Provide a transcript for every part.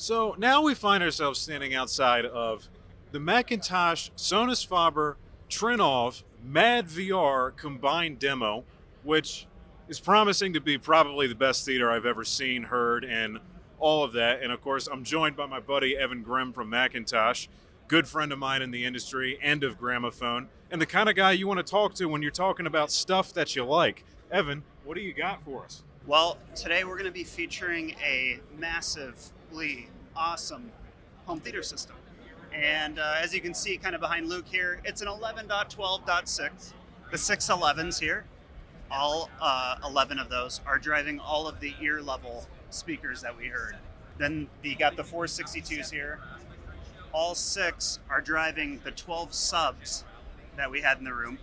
So now we find ourselves standing outside of the McIntosh Sonus faber Trinov Mad VR combined demo, which is promising to be probably the best theater I've ever seen, heard, and all of that. And of course, I'm joined by my buddy Evan Grimm from McIntosh, good friend of mine in the industry and of Gramophone, and the kind of guy you want to talk to when you're talking about stuff that you like. Evan, what do you got for us? Well, today we're going to be featuring a massively awesome home theater system. And as you can see kind of behind Luke here, it's an 11.12.6. The 611s here, all 11 of those are driving all of the ear level speakers that we heard. Then you got the 462s here. All 6 are driving the 12 subs that we had in the room.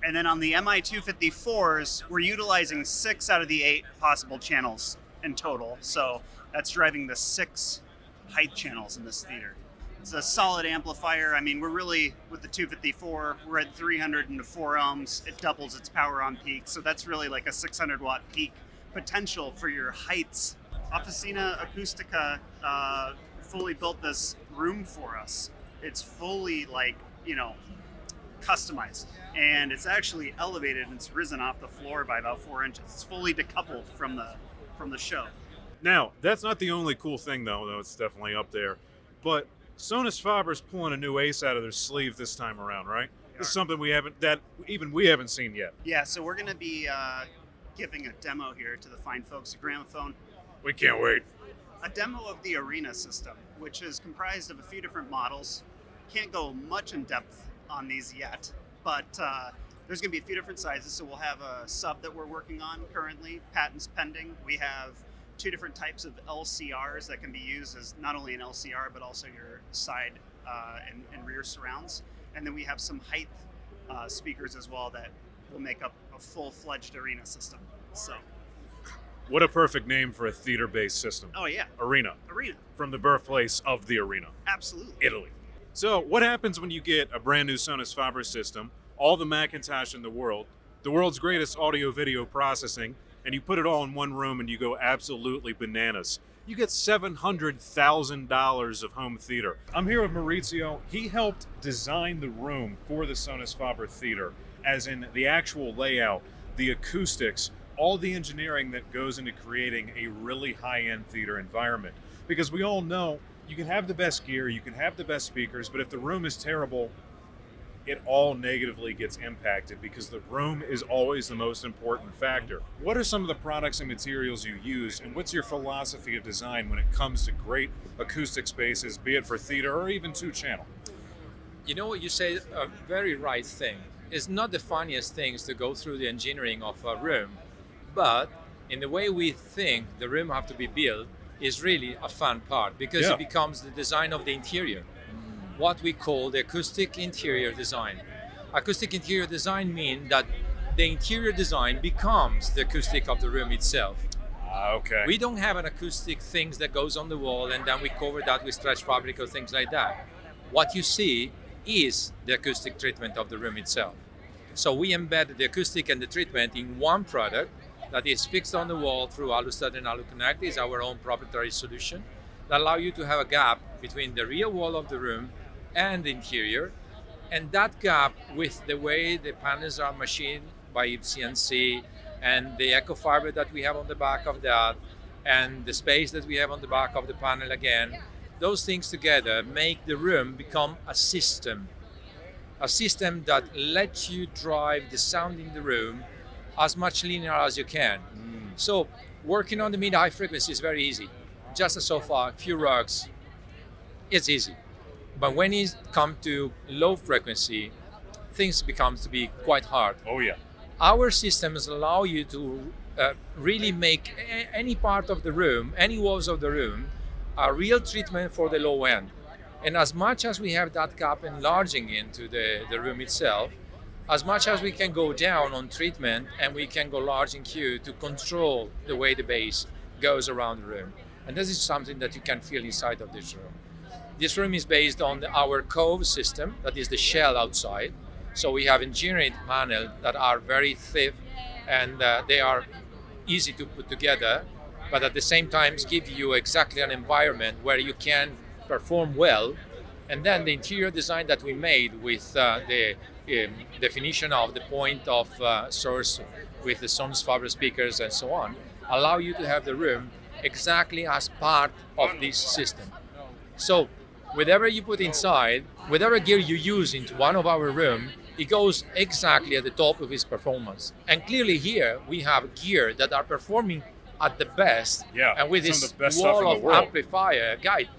And then on the MI254s, we're utilizing 6 out of the 8 possible channels in total. So that's driving the 6 height channels in this theater. It's a solid amplifier. I mean, we're really, with the 254, we're at 304 ohms. It doubles its power on peak. So that's really like a 600 watt peak potential for your heights. Officina Acoustica fully built this room for us. It's fully customized, and it's actually elevated and it's risen off the floor by about 4 inches. It's fully decoupled from the show. Now, that's not the only cool thing though it's definitely up there. But Sonus Faber's pulling a new ace out of their sleeve this time around, right? This is something we haven't seen yet. Yeah, so we're going to be giving a demo here to the fine folks at Gramophone. We can't wait. A demo of the Arena system, which is comprised of a few different models. Can't go much in depth on these yet, but there's going to be a few different sizes. So we'll have a sub that we're working on currently, patents pending. We have 2 different types of LCRs that can be used as not only an LCR, but also your side and rear surrounds. And then we have some height speakers as well that will make up a full-fledged Arena system. So, what a perfect name for a theater-based system. Oh yeah. Arena. From the birthplace of the arena. Absolutely. Italy. So what happens when you get a brand new Sonus faber system, all the McIntosh in the world's greatest audio-video processing, and you put it all in one room and you go absolutely bananas? You get $700,000 of home theater. I'm here with Maurizio. He helped design the room for the Sonus faber theater, as in the actual layout, the acoustics, all the engineering that goes into creating a really high-end theater environment. Because we all know you can have the best gear, you can have the best speakers, but if the room is terrible, it all negatively gets impacted because the room is always the most important factor. What are some of the products and materials you use, and what's your philosophy of design when it comes to great acoustic spaces, be it for theater or even 2-channel? You know what, you say a very right thing. It's not the funniest things to go through the engineering of a room, but in the way we think the room have to be built is really a fun part, because it becomes the design of the interior, what we call the acoustic interior design. Acoustic interior design means that the interior design becomes the acoustic of the room itself. Okay. We don't have an acoustic things that goes on the wall and then we cover that with stretch fabric or things like that. What you see is the acoustic treatment of the room itself. So we embed the acoustic and the treatment in one product that is fixed on the wall through AluStud and AluConnect. Is our own proprietary solution that allow you to have a gap between the rear wall of the room and the interior, and that gap, with the way the panels are machined by CNC and the eco fiber that we have on the back of that and the space that we have on the back of the panel again, those things together make the room become a system that lets you drive the sound in the room as much linear as you can. So working on the mid-high frequency is very easy. Just a sofa, a few rugs, it's easy. But when it comes to low frequency, things become to be quite hard. Oh yeah. Our systems allow you to really make any part of the room, any walls of the room, a real treatment for the low end. And as much as we have that gap enlarging into the room itself, as much as we can go down on treatment, and we can go large in Q to control the way the bass goes around the room. And this is something that you can feel inside of this room. This room is based on our Cove system, that is the shell outside. So we have engineered panels that are very thick, and they are easy to put together. but at the same time give you exactly an environment where you can perform well. And then the interior design that we made with the definition of the point of source with the Sonus faber speakers and so on, allow you to have the room exactly as part of this system. So whatever you put inside, whatever gear you use into one of our room, it goes exactly at the top of its performance. And clearly here we have gear that are performing at the best. Yeah, and with some of this the best stuff wall in the of world. amplifier, guide,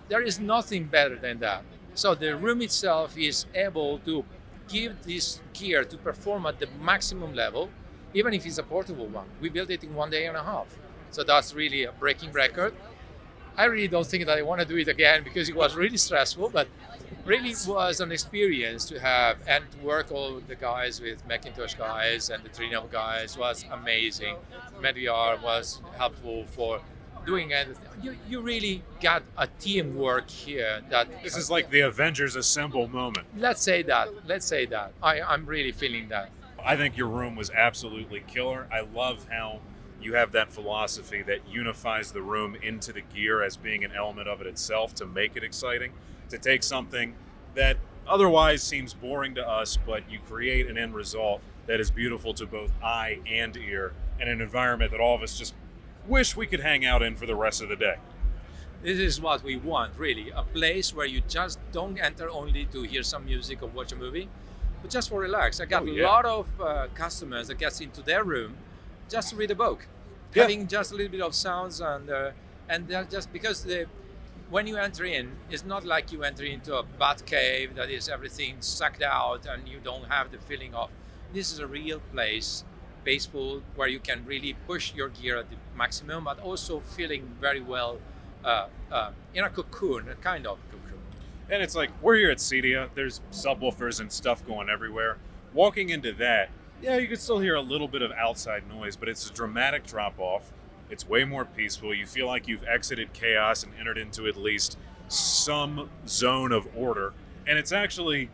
there is nothing better than that. So the room itself is able to give this gear to perform at the maximum level, even if it's a portable one. We built it in 1.5 days. So that's really a breaking record. I really don't think that I want to do it again because it was really stressful, but really was an experience to have and to work all the guys with McIntosh guys and the Timonium guys was amazing. MedVR was helpful for doing anything. You really got a teamwork here that This is like the Avengers Assemble moment. let's say that. I'm really feeling that. I think your room was absolutely killer. I love how you have that philosophy that unifies the room into the gear as being an element of it itself to make it exciting, to take something that otherwise seems boring to us, but you create an end result that is beautiful to both eye and ear, and an environment that all of us just wish we could hang out in for the rest of the day. This is what we want, really. A place where you just don't enter only to hear some music or watch a movie, but just for relax. I got Oh, a yeah. lot of customers that gets into their room just to read a book, Yeah. having just a little bit of sounds and they're just because when you enter in, it's not like you enter into a bat cave that is everything sucked out and you don't have the feeling of. This is a real place, peaceful, where you can really push your gear at the maximum, but also feeling very well in a cocoon, a kind of cocoon. And it's like, we're here at CEDIA, there's subwoofers and stuff going everywhere. Walking into that, yeah, you can still hear a little bit of outside noise, but it's a dramatic drop off. It's way more peaceful. You feel like you've exited chaos and entered into at least some zone of order. And it's actually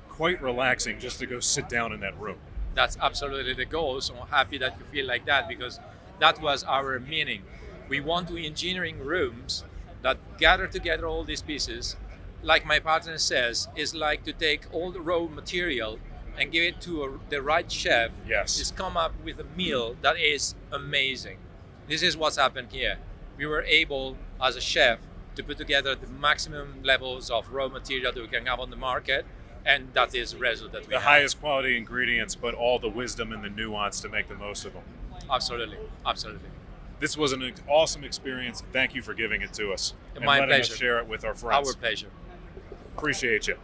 quite relaxing just to go sit down in that room. That's absolutely the goal. So I'm happy that you feel like that because that was our meaning. We want to engineering rooms that gather together all these pieces. Like my partner says, is like to take all the raw material and give it to the right chef. Yes. Just come up with a meal that is amazing. This is what's happened here. We were able, as a chef, to put together the maximum levels of raw material that we can have on the market, and that is the result that we The have. highest quality ingredients, but all the wisdom and the nuance to make the most of them. Absolutely, absolutely. This was an awesome experience. Thank you for giving it to us and My letting pleasure. us share it with our friends. Our pleasure. Appreciate you.